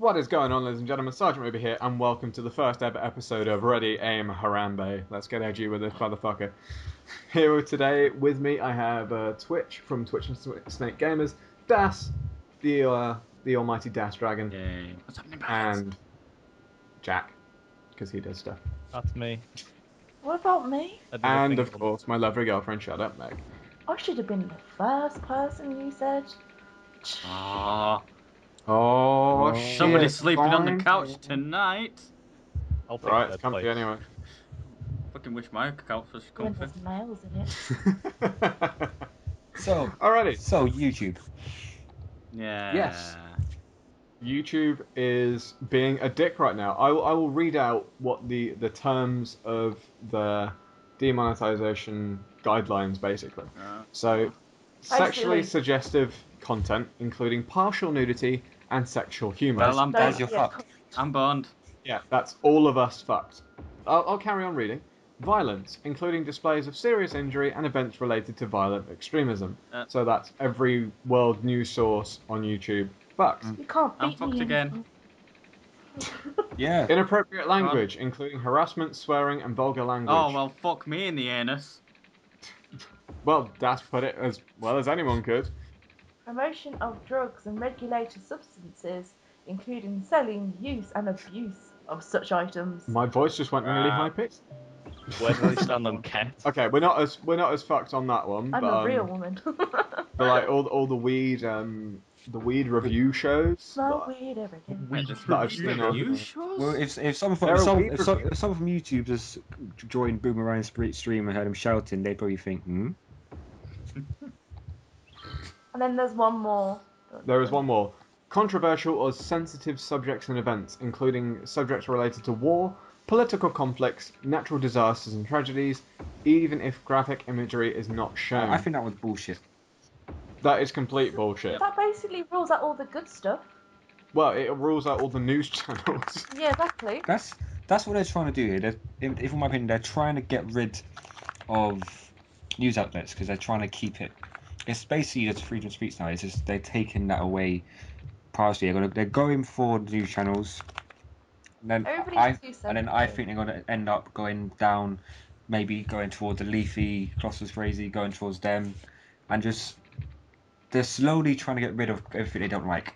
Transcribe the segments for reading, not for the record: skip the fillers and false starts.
What is going on, ladies and gentlemen? Sergeant Ruby here, and welcome to the first ever episode of Ready, Aim, Harambe. Let's get edgy with this motherfucker. Here today with me, I have Twitch from Twitch and Snake Gamers, Das, the almighty Das Dragon, Yay. What's happening, and Jack, because he does stuff. That's me. What about me? And of course, my lovely girlfriend. Shut up, Meg. I should have been the first person you said. Oh, shit. Somebody's sleeping on the fine. couch tonight. I'll take Right, that it's comfy place. anyway. Fucking wish my couch was When comfy. there's nails in it. Alrighty. So YouTube. Yeah. Yes. YouTube is being a dick right now. I will read out what the terms of the demonetization guidelines basically. So, sexually suggestive content, including partial nudity and sexual humour. Well, I'm There's your yeah, fuck. I'm burned. Yeah, that's all of us fucked. I'll carry on reading. Violence, including displays of serious injury and events related to violent extremism. So that's every world news source on YouTube. Fucked. You can't I'm beat fucked me again. Yeah. Inappropriate language, including harassment, swearing, and vulgar language. Oh, well, fuck me in the anus. Well, Das put it as well as anyone could. Promotion of drugs and regulated substances, including selling, use, and abuse of such items. My voice just went really high pitched. Where do they stand on cats? Okay, we're not as fucked on that one. I'm but, a real woman. But like all the weed review shows. Smoke weed every day. that I've seen on. You sure? Well, if someone There from are if someone from YouTube just joined Boomerang's stream and heard him shouting, they'd probably think, And then there's one more. There is one more. Controversial or sensitive subjects and events, including subjects related to war, political conflicts, natural disasters and tragedies, even if graphic imagery is not shown. I think that was bullshit. That is complete bullshit. That basically rules out all the good stuff. Well, it rules out all the news channels. Yeah, exactly. That's what they're trying to do here. In my opinion, they're trying to get rid of news outlets because they're trying to keep it. It's basically just freedom of speech now. It's just they're taking that away. Partially, they're going for the news channels. And then I think they're going to end up going down, maybe going towards the Leafy, Colossus Crazy, going towards them, and just they're slowly trying to get rid of everything they don't like.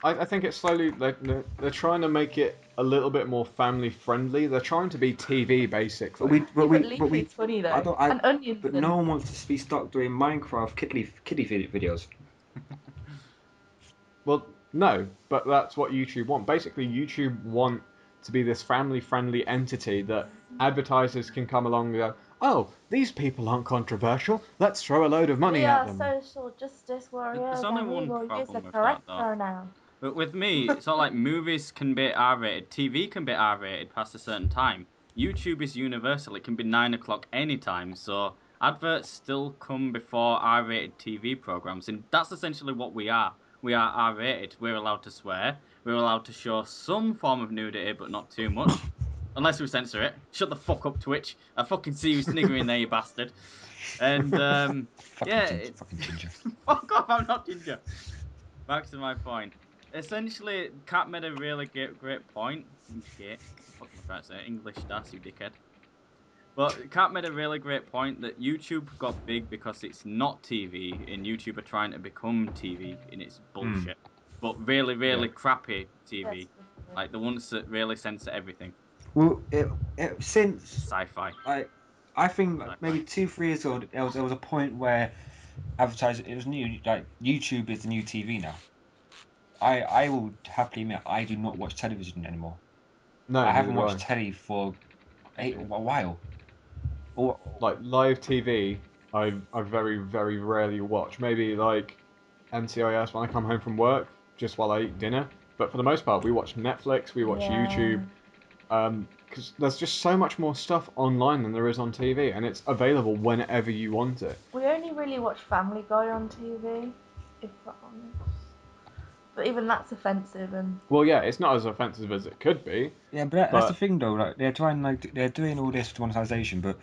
I think it's slowly they're trying to make it a little bit more family friendly. They're trying to be TV basically. But Leafy's funny though. And Onions. But no one wants to be stuck doing Minecraft kiddie videos. Well, no, but that's what YouTube want. Basically, YouTube want to be this family-friendly entity that advertisers can come along and go, oh, these people aren't controversial. Let's throw a load of money We at are them. social justice warriors, There's only and we one will use problem the with correct that, though. pronoun. But with me, it's not like movies can be R-rated, TV can be R-rated past a certain time. YouTube is universal; it can be 9 o'clock anytime. So adverts still come before R-rated TV programs, and that's essentially what we are. We are R-rated. We're allowed to swear. We're allowed to show some form of nudity, but not too much. Unless we censor it. Shut the fuck up, Twitch. I fucking see you sniggering there, you bastard. And, Fucking ginger. Fuck off, I'm not ginger. Back to my point. Essentially, Cat made a really great point. Shit. Fuck am I trying to say? English, that's you dickhead. But Cat made a really great point that YouTube got big because it's not TV, and YouTube are trying to become TV, and it's bullshit. But really, really crappy TV. Yes. Like the ones that really censor everything. Well, since Sci-fi. I think maybe 2-3 years ago there was a point where advertising it was new. Like YouTube is the new TV now. I will happily admit I do not watch television anymore. No, I haven't neither do watched telly for a while. Like live TV, I very, very rarely watch. Maybe like NCIS when I come home from work, just while I eat dinner. But for the most part, we watch Netflix, we watch YouTube, because there's just so much more stuff online than there is on TV, and it's available whenever you want it. We only really watch Family Guy on TV, if we're honest. But even that's offensive and... Well, yeah, it's not as offensive as it could be. Yeah, but that's the thing though. Like they're trying, they're doing all this monetization, but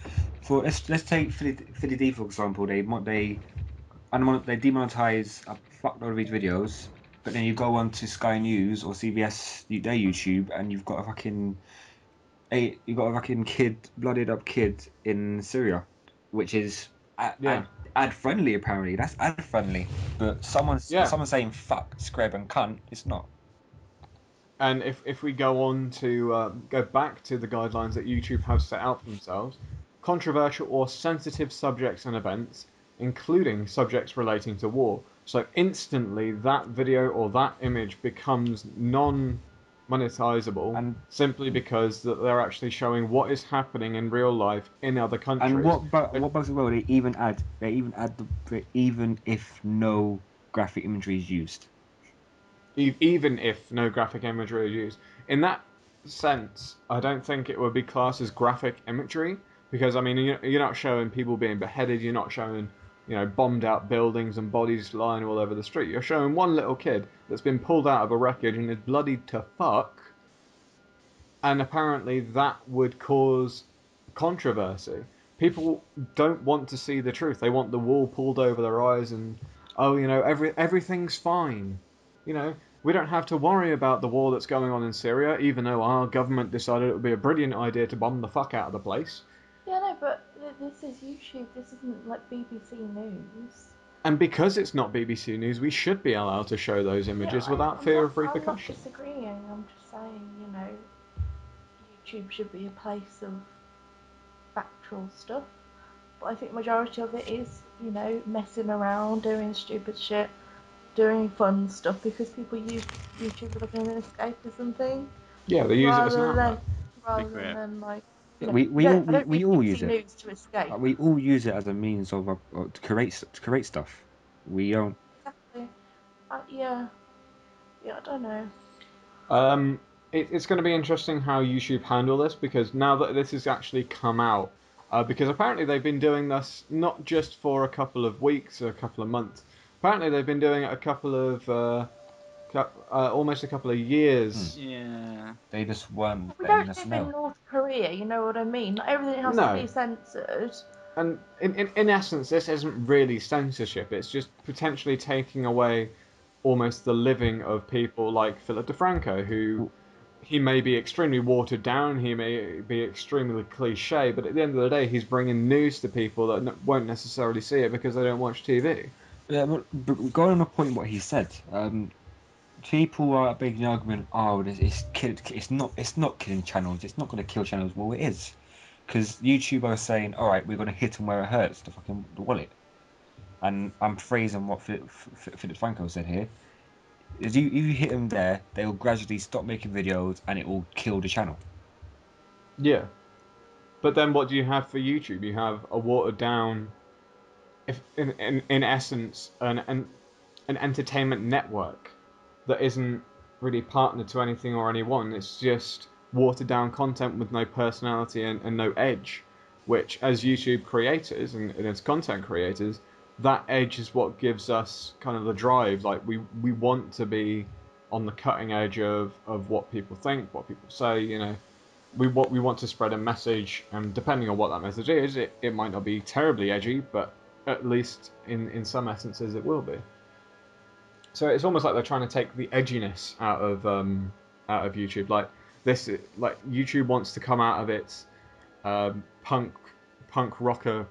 let's take Philly D for example. They demonetize a fuckload of these videos, But then you go on to Sky News or CBS, their YouTube, and you've got a fucking blooded up kid in Syria, which is Yeah. ad friendly apparently. That's ad friendly, but someone's Yeah. saying fuck, scrub, and cunt. It's not. And if we go on to go back to the guidelines that YouTube have set out for themselves, controversial or sensitive subjects and events, including subjects relating to war. So instantly that video or that image becomes non-monetizable And simply because that they're actually showing what is happening in real life in other countries. and what bugs as well? They even add even if no graphic imagery is used. Even if no graphic imagery is used. In that sense, I don't think it would be classed as graphic imagery because I mean you're not showing people being beheaded, you're not showing bombed out buildings and bodies lying all over the street. You're showing one little kid that's been pulled out of a wreckage and is bloodied to fuck, and apparently that would cause controversy. People don't want to see the truth. They want the wool pulled over their eyes and everything's fine. You know, we don't have to worry about the war that's going on in Syria, even though our government decided it would be a brilliant idea to bomb the fuck out of the place. Yeah, no, but this is YouTube. This isn't like BBC News. And because it's not BBC News, we should be allowed to show those images Yeah, without fear of repercussion. I'm not disagreeing. I'm just saying, YouTube should be a place of factual stuff. But I think majority of it is, messing around, doing stupid shit, doing fun stuff because people use YouTube as like an escapism thing. Yeah, they use it as an rather outlet. than like. Yeah, I don't we read all BBC use it. News to escape. We all use it as a means of to create stuff. We don't. Exactly. Yeah, I don't know. It's going to be interesting how YouTube handle this because now that this has actually come out, because apparently they've been doing this not just for a couple of weeks or a couple of months. Apparently they've been doing it a couple of almost a couple of years. Yeah. They just weren't We letting don't us live in know. North Korea, you know what I mean? Not everything has to No. be censored. And in essence, this isn't really censorship. It's just potentially taking away almost the living of people like Philip DeFranco, who he may be extremely watered down, he may be extremely cliche, but at the end of the day, he's bringing news to people that won't necessarily see it because they don't watch TV. Yeah, but going on the point what he said, people are making the argument, oh, it's not killing channels, it's not going to kill channels. Well, it is, because YouTube are saying, all right, we're going to hit them where it hurts, the wallet. And I'm phrasing what Philip Franco said here. If you hit them there, they will gradually stop making videos, and it will kill the channel. Yeah. But then what do you have for YouTube? You have a watered down, if in essence, an entertainment network that isn't really partnered to anything or anyone. It's just watered down content with no personality and no edge, which as YouTube creators and as content creators, that edge is what gives us kind of the drive. Like we want to be on the cutting edge of what people think, what people say, we want to spread a message, and depending on what that message is, it might not be terribly edgy, but at least in some essences it will be. So it's almost like they're trying to take the edginess out of YouTube. Like YouTube wants to come out of its punk rocker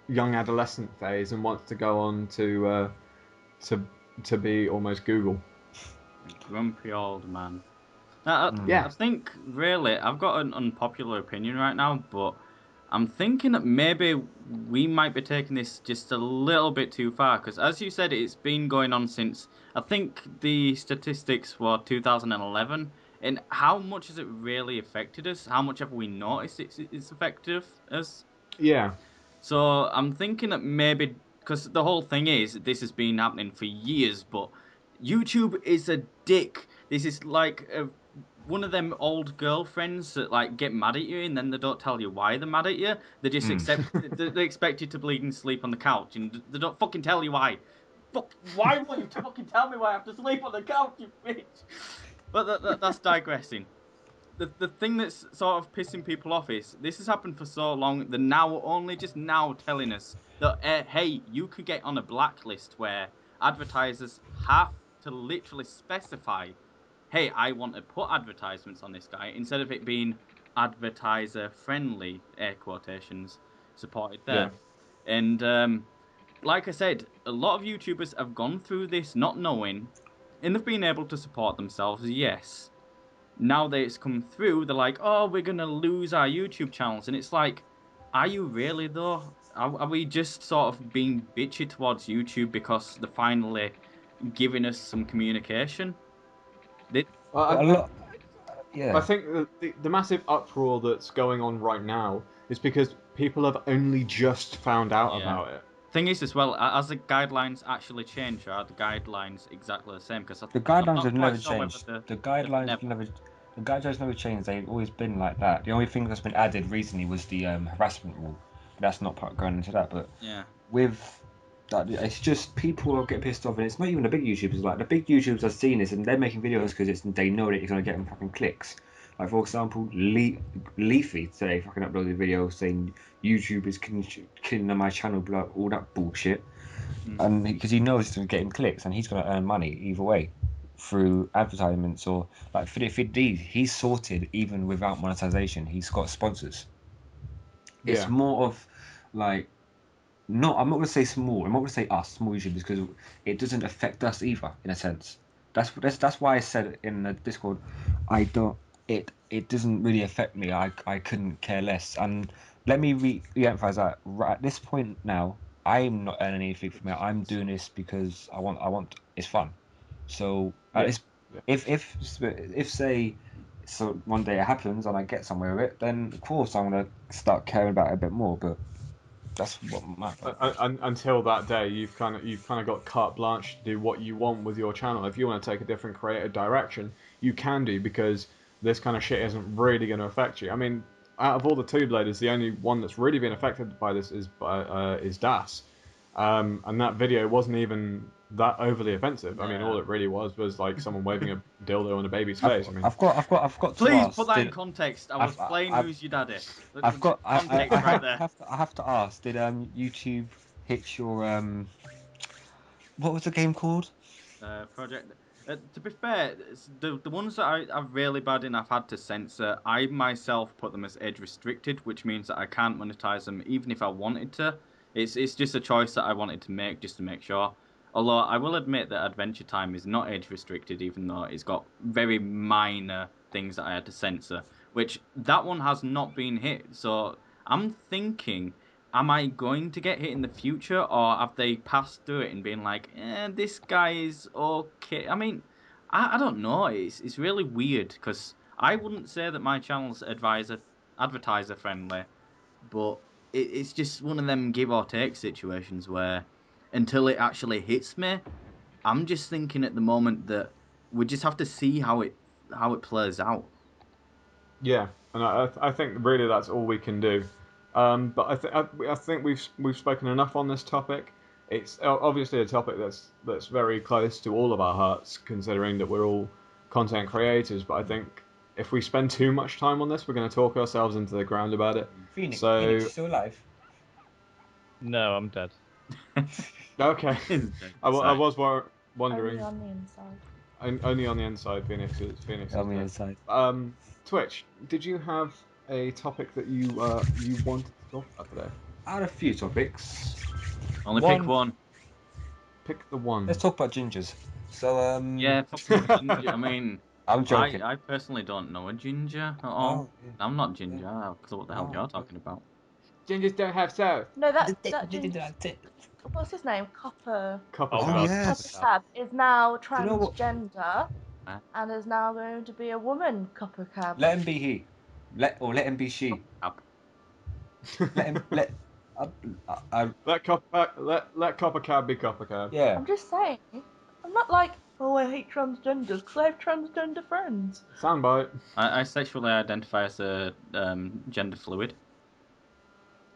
young adolescent phase and wants to go on to be almost Google. Grumpy old man. Now, Yeah. I think, really, I've got an unpopular opinion right now, but I'm thinking that maybe we might be taking this just a little bit too far, because as you said, it's been going on since, I think the statistics were 2011, and how much has it really affected us? How much have we noticed it's affected us? Yeah. So I'm thinking that maybe, because the whole thing is, this has been happening for years, but YouTube is a dick. This is like one of them old girlfriends that like get mad at you and then they don't tell you why they're mad at you. They just they expect you to bleed and sleep on the couch and they don't fucking tell you why. Why won't you fucking tell me why I have to sleep on the couch, you bitch? But that's digressing. The thing that's sort of pissing people off is this has happened for so long. They're now only just now telling us that hey, you could get on a blacklist where advertisers have to literally specify, hey, I want to put advertisements on this guy, instead of it being advertiser friendly, air quotations, supported there. Yeah. And like I said, a lot of YouTubers have gone through this not knowing, and they've been able to support themselves, yes. Now that it's come through, they're like, oh, we're going to lose our YouTube channels. And it's like, are you really, though? Are we just sort of being bitchy towards YouTube because they're finally giving us some communication? Well, A lot. Yeah. I think the massive uproar that's going on right now is because people have only just found out Yeah. about it. Thing is, as well, as the guidelines actually change, are the guidelines exactly the same? Because The I'm guidelines not have quite never sure whether changed. the The guidelines never. The guidelines never changed. They've always been like that. The only thing that's been added recently was the harassment rule. But that's not going into that. But yeah. with that, it's just people are getting pissed off, and it's not even the big YouTubers. Like the big YouTubers are seeing this, and they're making videos because they know that it's gonna get them fucking clicks. Like for example, Leafy today fucking uploaded a video saying YouTube is killing my channel, blah, all that bullshit, and because he knows it's gonna get him clicks, and he's gonna earn money either way through advertisements or like for he's sorted even without monetization. He's got sponsors. It's Yeah. more of like not. I'm not gonna say small. I'm not gonna say us small YouTubers because it doesn't affect us either in a sense. That's why I said in the Discord, I don't. It doesn't really affect me. I couldn't care less. And let me re-emphasize that right at this point now, I'm not earning anything from it. I'm doing this because I want. It's fun. So Yeah. it's, if say so one day it happens and I get somewhere with it, then of course I'm gonna start caring about it a bit more. But that's what my Until that day, you've kind of got carte blanche to do what you want with your channel. If you want to take a different creative direction, you can do, because this kind of shit isn't really going to affect you. I mean, out of all the two bladers, the only one that's really been affected by this is Das, and that video wasn't even that overly offensive. I mean, all it really was like someone waving a dildo in a baby's face. I mean, I've got to Please ask. put that in context. I was playing Who's Your Daddy. Context right there. I have to ask. Did YouTube hit your what was the game called? Project. To be fair, the ones that I've really bad and I've had to censor, I myself put them as age restricted, which means that I can't monetize them even if I wanted to. It's just a choice that I wanted to make just to make sure. Although I will admit that Adventure Time is not age restricted, even though it's got very minor things that I had to censor, which that one has not been hit. So I'm thinking, am I going to get hit in the future, or have they passed through it and been like, this guy is okay? I mean, I don't know. It's really weird, because I wouldn't say that my channel's advertiser friendly, but it's just one of them give or take situations where until it actually hits me, I'm just thinking at the moment that we just have to see how it plays out. yeah, and I think really that's all we can do. But I think we've spoken enough on this topic. It's obviously a topic that's very close to all of our hearts, considering that we're all content creators. But I think if we spend too much time on this, we're going to talk ourselves into the ground about it. Phoenix, So Phoenix still alive? No, I'm dead. okay, I was Only wondering. on the inside. Only on the inside, Phoenix is On the dead. inside. Twitch, did you have a topic that you wanted to talk about today? I had a few topics. Only pick one. Pick the one. Let's talk about gingers. So Yeah, ginger. I mean, I'm joking. I personally don't know a ginger at Oh, all. yeah. I'm not ginger. I don't know what the hell you're talking about. Gingers don't have south. No, that ginger. What's his name? Copper. Copper Oh, Oh, God. yes. Copper Cab is now Do you know what? transgender Huh? and is now going to be a woman. Copper Cab. Let him be he. Let him be she. Up. Let him let. Let Copper Cab be Copper Cab. Yeah. I'm just saying. I'm not like, oh, I hate transgenders because I have transgender friends. Soundbite. I sexually identify as a gender fluid.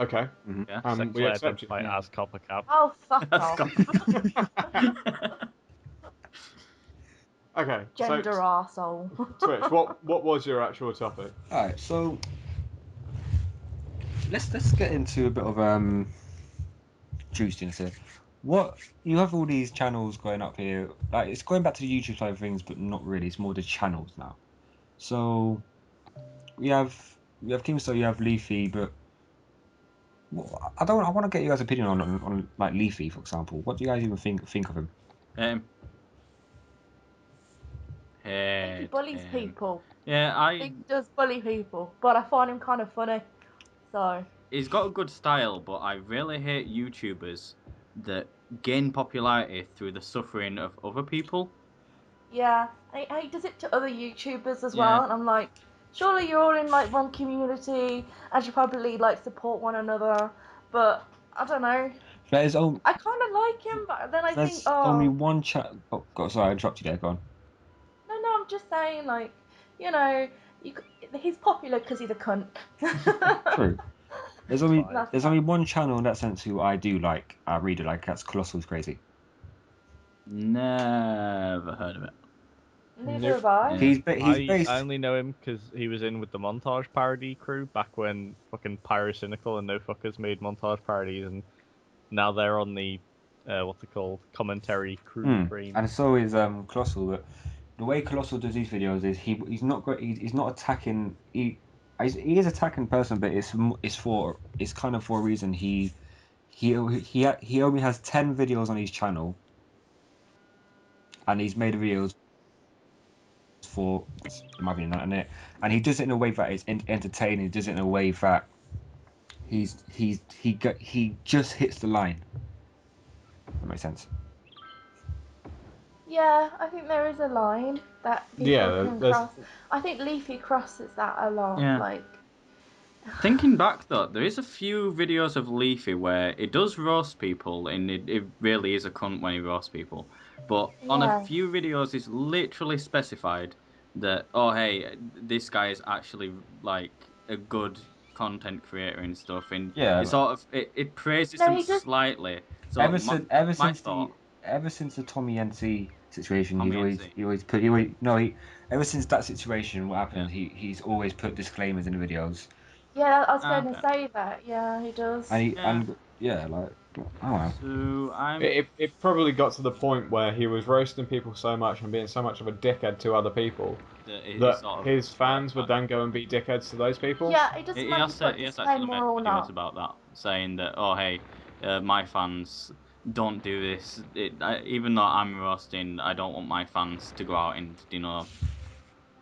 Okay. Yeah. We Sexually accept you. identify as Copper Cab. Oh, fuck That's off. Okay. Gender So arsehole. Twitch, what was your actual topic? All right. So let's get into a bit of juiciness here. what you have all these channels going up here. Like it's going back to the YouTube side of things, but not really. It's more the channels now. So we have Keemstar, you have Leafy, but I want to get you guys' opinion on like Leafy, for example. What do you guys even think of him? Um, I think he bullies people. Yeah, I think he does bully people, but I find him kind of funny. So he's got a good style, but I really hate YouTubers that gain popularity through the suffering of other people. yeah, and he does it to other YouTubers as Yeah. well, and I'm like, surely you're all in like one community and should probably like support one another. But I don't know. There's only I kind of like him, but then I think, there's only oh, one chat. Oh God, sorry, I interrupted you there. Go on. no, I'm just saying, like, you know, he's popular because he's a cunt. True. Fine. That's There's fine. only one channel in that sense who I do like. I really like. That's Colossal's Crazy. Never heard of it. Neither Nope. have I. Yeah. He's I based. only know him because he was in with the montage parody crew back when fucking Pyrocynical and No Fuckers made montage parodies, and now they're on the what's it called, commentary crew train. And so is Colossal. But the way Colossal does these videos is he's not he's not attacking. He is attacking person, but it's kind of for a reason. He only has 10 videos on his channel, and he's made videos for, in my opinion, and he does it in a way that is entertaining. He does it in a way that he just hits the line. That makes sense. Yeah, I think there is a line that people Yeah, can there's cross. I think Leafy crosses that a lot. Yeah. Like, Thinking back though, there is a few videos of Leafy where it does roast people, and it really is a cunt when he roasts people. But on a yeah, few videos, it's literally specified that, oh hey, this guy is actually like a good content creator and stuff, and Yeah, it sort of it praises no, him he just slightly. So ever since ever my since the thought, ever since the Tommy NC situation, Tommy and Z, he always put he always, no he ever since that situation what yeah. happened he's always put disclaimers in the videos yeah. I was Ah, going to okay. say that. Yeah, he does. Yeah. yeah, like, oh wow. So it probably got to the point where he was roasting people so much and being so much of a dickhead to other people he that sort of his reverted fans would back. then go and be dickheads to those people. Yeah, it doesn't matter if you put a He has actually disclaimer made or videos not. about that, saying that, oh hey, my fans don't do this. Even though I'm roasting, I don't want my fans to go out and be more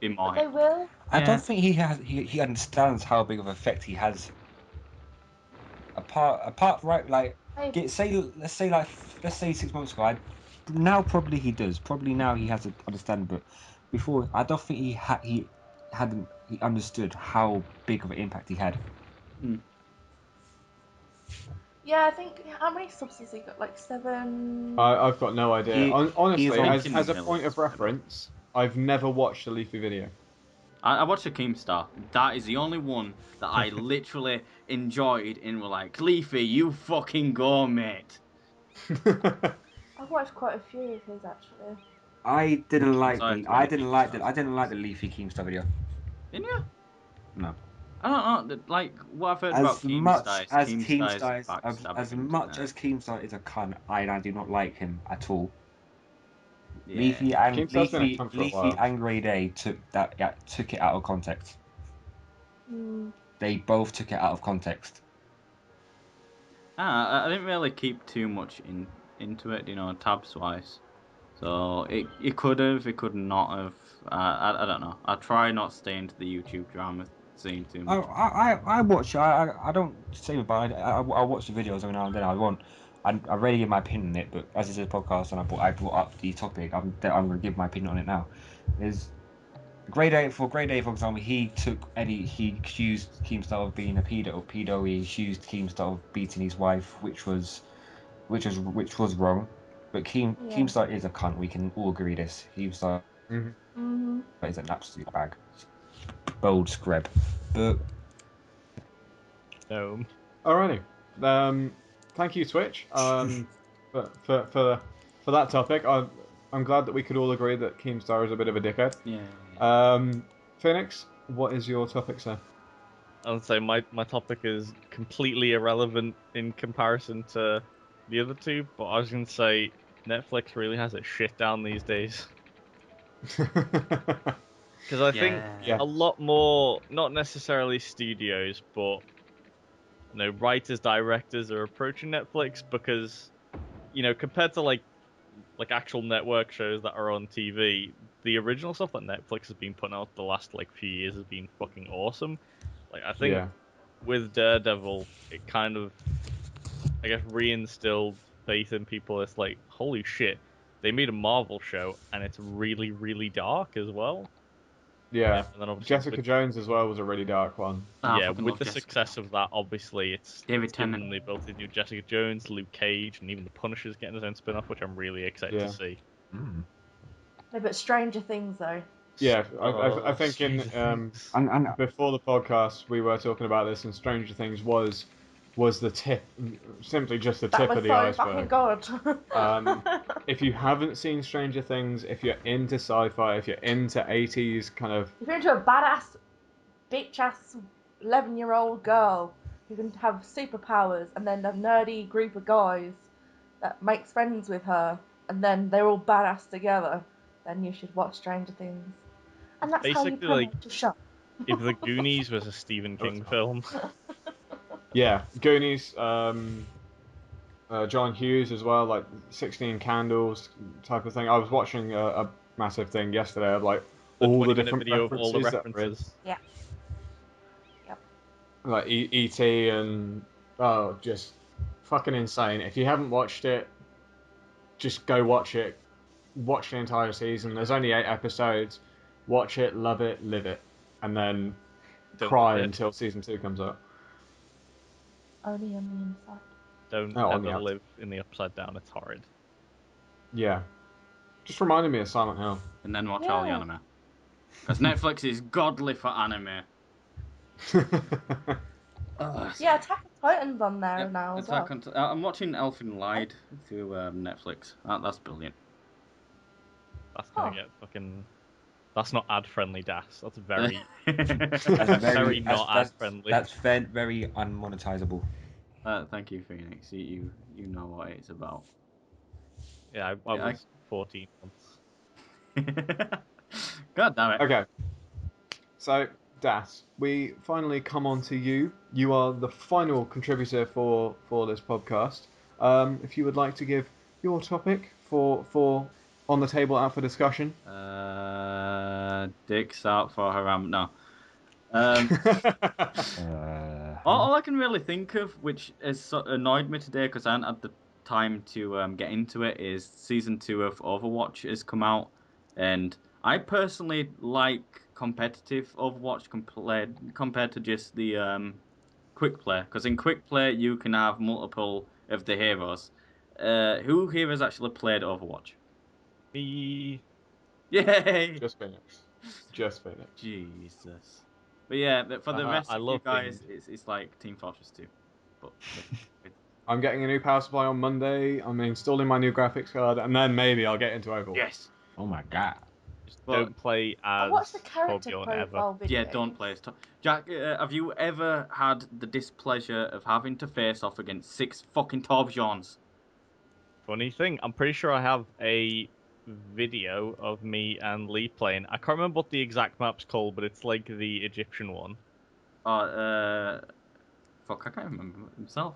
But they hateful. will. I Yeah, don't think he understands how big of effect he has. Apart right, like, Maybe. get say let's say like let's say 6 months ago, now probably he does. Probably now he has to understand, but before I don't think he understood how big of an impact he had. Yeah, I think how many subs has he got? Like 7. I've got no idea. He is Honestly, on. thinking as a point millions of maybe. reference, I've never watched a Leafy video. I watched the Keemstar. That is the only one that I literally enjoyed and were like, Leafy, you fucking go, mate. I've watched quite a few of his actually. I didn't like So I have the to watch Keemstar. I didn't like the Leafy Keemstar video. Didn't you? No. I don't know. Like what I've heard about As much Keemstar is as Keemstar is a Keemstar is backstabber as much internet. as Keemstar is a cunt, I do not like him at all. Yeah. Keemstar's been a cunt for a Leafy while. and Grey Day took it out of context. Mm. They both took it out of context. I didn't really keep too much into it, tabs wise. So it could have, it could not have. I don't know. I try not to stay into the YouTube drama scene too much. I watch. I don't say about it. I watch the videos every now and then. I rarely give my opinion on it, but as it's a podcast and I brought up the topic, I'm going to give my opinion on it now. Is Grey Day, for example, he accused Keemstar of being a pedo. He accused Keemstar of beating his wife, which was wrong. But Yeah. Keemstar is a cunt. We can all agree this. Keemstar Mhm. Mhm. is an absolute bag, bold scrub. But No. Alrighty. Thank you, Twitch. For that topic, I'm glad that we could all agree that Keemstar is a bit of a dickhead. Yeah. Phoenix, what is your topic, sir? I would say my topic is completely irrelevant in comparison to the other two, but I was gonna say Netflix really has its shit down these days. Because I think Yeah. a lot more, not necessarily studios, but writers, directors are approaching Netflix because, compared to like actual network shows that are on TV, the original stuff that Netflix has been putting out the last like few years has been fucking awesome. Like I think Yeah. with Daredevil, it kind of, I guess, reinstilled faith in people. It's like, holy shit, they made a Marvel show and it's really, really dark as well. Yeah. And then obviously Jessica Jones as well was a really dark one. I yeah, fucking with love the Jessica success Jones. of that, obviously David it's given Tennant. them the ability to do Jessica Jones, Luke Cage, and even the Punisher's getting his own spin-off, which I'm really excited Yeah. to see. Mm. No, but Stranger Things though. Yeah, Oh, I think in Stranger Things. And before the podcast we were talking about this, and Stranger Things was the tip, simply just the That tip was of the so fucking iceberg. good. If you haven't seen Stranger Things, if you're into sci-fi, if you're into 80s kind of, If you're into a badass, bitch ass 11-year-old girl who can have superpowers and then a nerdy group of guys that makes friends with her and then they're all badass together, then you should watch Stranger Things. And that's how you Basically, like, promote a show. if The Goonies was a Stephen King film. yeah, Goonies, John Hughes as well, like 16 Candles type of thing. I was watching a massive thing yesterday of like The all the 20-minute different video of all the references that are in, references. Yeah. Yep. like E.T. and just fucking insane. If you haven't watched it, just go watch it. Watch the entire season. There's only 8 episodes. Watch it, love it, live it, and then Don't cry live it. until season 2 comes out. Only on the inside. Don't Oh, on ever the outside. live in the Upside Down. It's horrid. Yeah, just reminded me of Silent Hill. And then watch all the Yeah. anime. Because Netflix is godly for anime. Yeah, Attack on Titan's on there Yep, now as well. I'm watching Elfin Lied through Netflix. That's brilliant. That's gonna Oh. get fucking. That's not ad friendly, Das. That's very, that's very not ad friendly. That's very unmonetizable. Thank you, Phoenix. You know what it's about. Yeah, I was 14 months. God damn it. Okay, so Das, we finally come on to you. You are the final contributor for this podcast. If you would like to give your topic for on the table out for discussion. Dicks out for Harambe. No. All I can really think of, which has sort of annoyed me today because I hadn't had the time to get into it, is season 2 of Overwatch has come out, and I personally like competitive Overwatch compared to just the quick play, because in quick play you can have multiple of the heroes. Who here has actually played Overwatch? Me. Yay! Just Phoenix. Just Phoenix. Jesus. But yeah, but for the rest I of you love guys, being- it's like Team Fortress 2. But I'm getting a new power supply on Monday. I'm installing my new graphics card, and then maybe I'll get into Overwatch. yes. Oh my god. Just But- don't play I as watched the character Torbjorn ever. profile video. Yeah, don't play as Jack, have you ever had the displeasure of having to face off against 6 fucking Torbjorns? Funny thing, I'm pretty sure I have a video of me and Lee playing. I can't remember what the exact map's called, but it's like the Egyptian one. Fuck, I can't remember himself.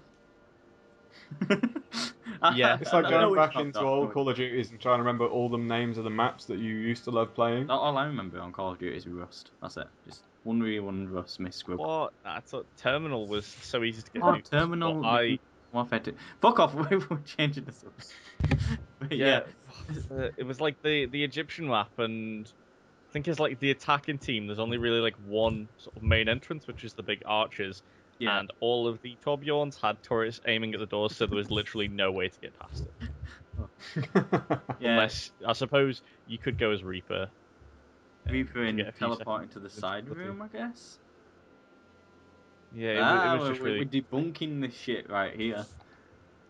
Yeah. It's like I going know which back map into that old was. Call of Duties and trying to remember all the names of the maps that you used to love playing. All I remember on Call of Duty is Rust. That's it. Just 1v1 Rust, Miss Scrub. What? I thought Terminal was so easy to get Oh, nuked. Terminal. But I Warfare 2. Fuck off, we're changing this up. But yeah. it was like the Egyptian map, and I think it's like the attacking team. There's only really like one sort of main entrance, which is the big arches. Yeah. And all of the Torbjorns had turrets aiming at the doors, so there was literally no way to get past it. Yeah. Unless, I suppose, you could go as Reaper. Reaper and get a few teleporting to the seconds side into the room, I guess. Yeah, it was just we're really... debunking this shit right here.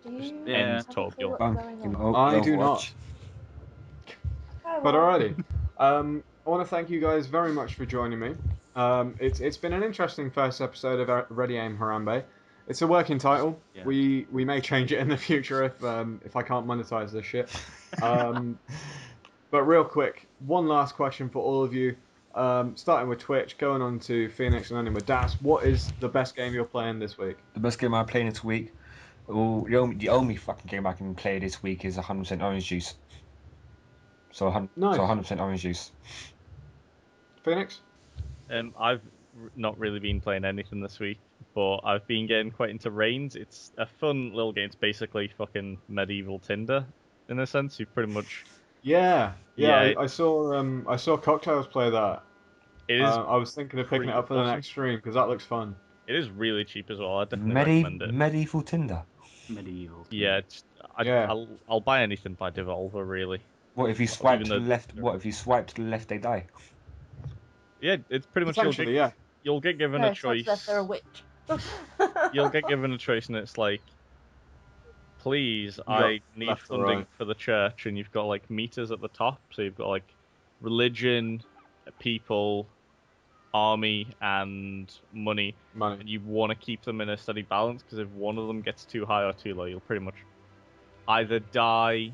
Do you Yeah. have a clue Torbjorn. what's going on? I do not. Okay, But well, alrighty, I want to thank you guys very much for joining me. It's been an interesting first episode of Ready Aim Harambe. It's a working title. Yeah. We may change it in the future if I can't monetize this shit. But real quick, one last question for all of you. Starting with Twitch, going on to Phoenix, and ending with Das. What is the best game you're playing this week? The best game I'm playing this week. Oh, the only fucking game I can play this week is 100% orange juice. So Nice. 100% orange juice. Phoenix? I've not really been playing anything this week, but I've been getting quite into Reigns. It's a fun little game. It's basically fucking medieval Tinder, in a sense. You pretty much... Yeah. Yeah, I saw Cocktails play that. it is I was thinking of picking it pretty up for the awesome. next stream because that looks fun. It is really cheap as well. I definitely recommend it. Medieval Tinder. Medieval. Yeah, Yeah. I'll buy anything by Devolver, really. What if you Well, swipe even to the though- left? What if you swipe to the left? They die. Yeah, it's pretty much Essentially, yeah. you'll get given No, a it's not choice. that they're a witch. You'll get given a choice, and it's like, please, got I need left or funding right. for the church, and you've got like meters at the top. So you've got like religion, people, army, and money, Money. and you want to keep them in a steady balance, because if one of them gets too high or too low, you'll pretty much either die,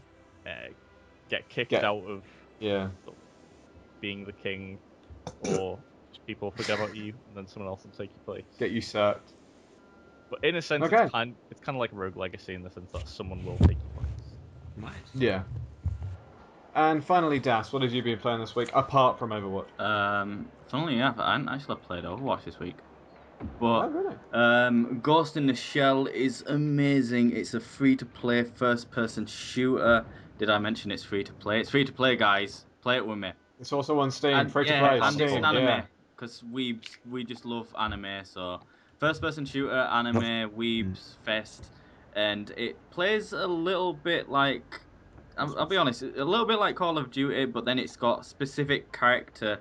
get kicked Get- out of Yeah. being the king, or just people forget about you, and then someone else will take your place. Get you sacked. But in a sense, Okay. it's kind of like Rogue Legacy in the sense that someone will take your place. Nice. Yeah. And finally, Das, what have you been playing this week apart from Overwatch? Funnily enough, I hadn't actually played Overwatch this week. Oh, But really? Ghost in the Shell is amazing. It's a free-to-play first-person shooter. Did I mention it's free-to-play? It's free-to-play, guys. Play it with me. It's also on Steam. And, Free to yeah, play. and Steam. it's an anime. Yeah. Because we just love anime. So first-person shooter, anime, weebs, fest. And it plays a little bit like... I'll be honest, a little bit like Call of Duty, but then it's got specific character,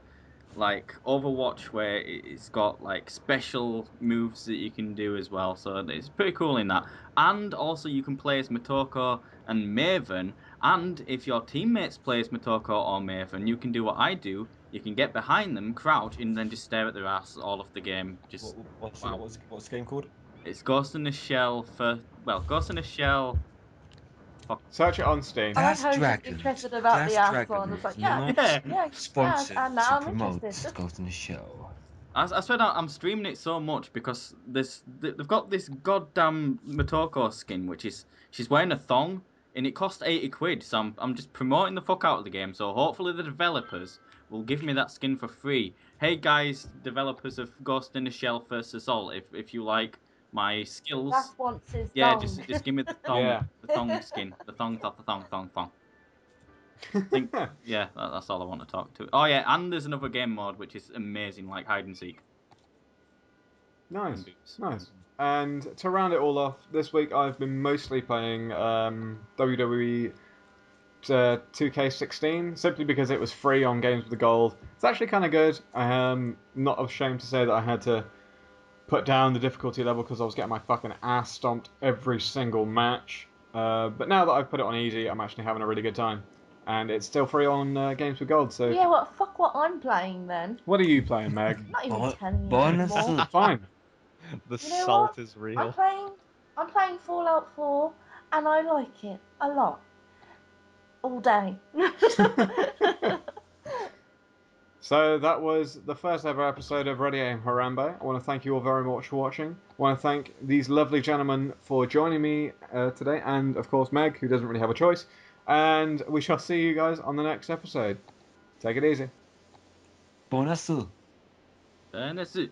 like Overwatch, where it's got like special moves that you can do as well. So it's pretty cool in that. And also you can play as Motoko and Maven. And if your teammates play as Motoko or Maven, you can do what I do. You can get behind them, crouch, and then just stare at their ass all of the game. Just What's wow. the game called? It's Ghost in the Shell Ghost in the Shell. Search it on Steam. I like That's how he's Dragons. interested about the That's ass one. It's like, Dragons. yeah, Yeah. yeah, Sponsored yeah, and now to I'm promote interested. Ghost in the Shell. I swear I'm streaming it so much because they've got this goddamn Motoko skin, which is she's wearing a thong, and it cost 80 quid. So I'm just promoting the fuck out of the game. So hopefully the developers will give me that skin for free. Hey guys, developers of Ghost in the Shell First Assault, if you like my skills, That's once his yeah, thong. just give me the thong, Yeah. the thong skin, the thong. I think, yeah, that's all I want to talk to. Oh yeah, and there's another game mode which is amazing, like hide and seek. Nice. Boots. Nice. And to round it all off, this week I've been mostly playing WWE 2K16 simply because it was free on Games with the Gold. It's actually kind of good. I am not ashamed to say that I had to put down the difficulty level because I was getting my fucking ass stomped every single match. But now that I've put it on easy, I'm actually having a really good time. And it's still free on Games with Gold, so... Yeah, well, fuck what I'm playing then. What are you playing, Meg? Not even telling you Bonus. anymore. Fine. The You know salt what? is I'm real. playing Fallout 4, and I like it a lot. All day. So that was the first ever episode of Ready Aim Harambe. I want to thank you all very much for watching. I want to thank these lovely gentlemen for joining me today, and of course Meg, who doesn't really have a choice. And we shall see you guys on the next episode. Take it easy. Bonus. And that's it.